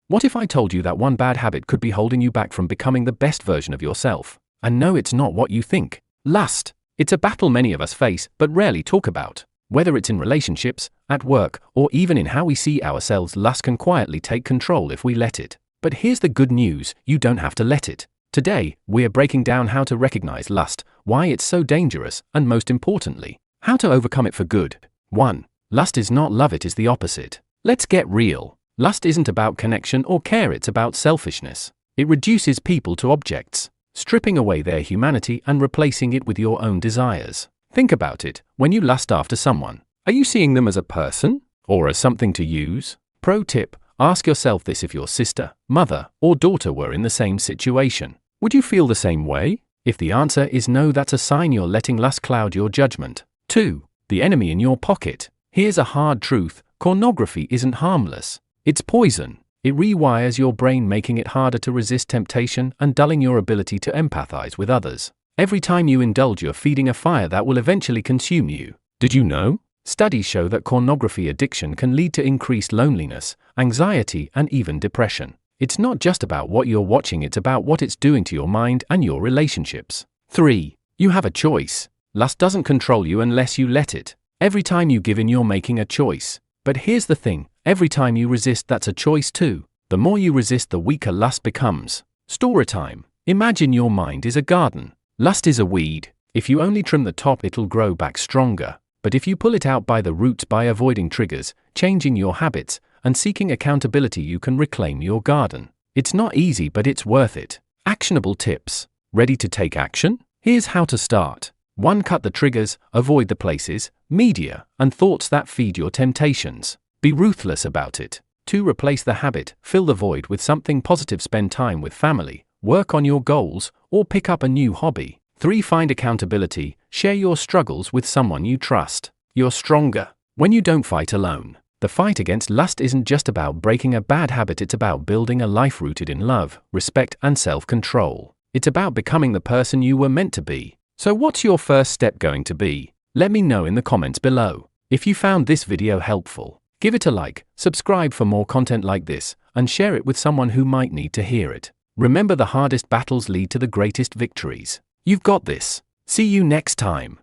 What if I told you that one bad habit could be holding you back from becoming the best version of yourself? And no, it's not what you think. Lust. It's a battle many of us face, but rarely talk about. Whether it's in relationships, at work, or even in how we see ourselves, lust can quietly take control if we let it. But here's the good news, you don't have to let it. Today, we're breaking down how to recognize lust, why it's so dangerous, and most importantly, how to overcome it for good. 1. Lust is not love, it is the opposite. Let's get real. Lust isn't about connection or care, it's about selfishness. It reduces people to objects, stripping away their humanity and replacing it with your own desires. Think about it, when you lust after someone, are you seeing them as a person, or as something to use? Pro tip, ask yourself this: if your sister, mother, or daughter were in the same situation, would you feel the same way? If the answer is no, that's a sign you're letting lust cloud your judgment. 2. The enemy in your pocket. Here's a hard truth, pornography isn't harmless. It's poison. It rewires your brain, making it harder to resist temptation and dulling your ability to empathize with others. Every time you indulge, you're feeding a fire that will eventually consume you. Did you know? Studies show that pornography addiction can lead to increased loneliness, anxiety, and even depression. It's not just about what you're watching, it's about what it's doing to your mind and your relationships. 3. You have a choice. Lust doesn't control you unless you let it. Every time you give in, you're making a choice. But here's the thing, every time you resist, that's a choice too. The more you resist, the weaker lust becomes. Story time. Imagine your mind is a garden. Lust is a weed. If you only trim the top, it'll grow back stronger. But if you pull it out by the roots, by avoiding triggers, changing your habits, and seeking accountability, you can reclaim your garden. It's not easy, but it's worth it. Actionable tips. Ready to take action? Here's how to start. 1. Cut the triggers, avoid the places, media, and thoughts that feed your temptations. Be ruthless about it. 2. Replace the habit, fill the void with something positive, spend time with family, work on your goals, or pick up a new hobby. 3. Find accountability, share your struggles with someone you trust. You're stronger when you don't fight alone. The fight against lust isn't just about breaking a bad habit, it's about building a life rooted in love, respect, and self-control. It's about becoming the person you were meant to be. So what's your first step going to be? Let me know in the comments below. If you found this video helpful, give it a like, subscribe for more content like this, and share it with someone who might need to hear it. Remember, the hardest battles lead to the greatest victories. You've got this. See you next time.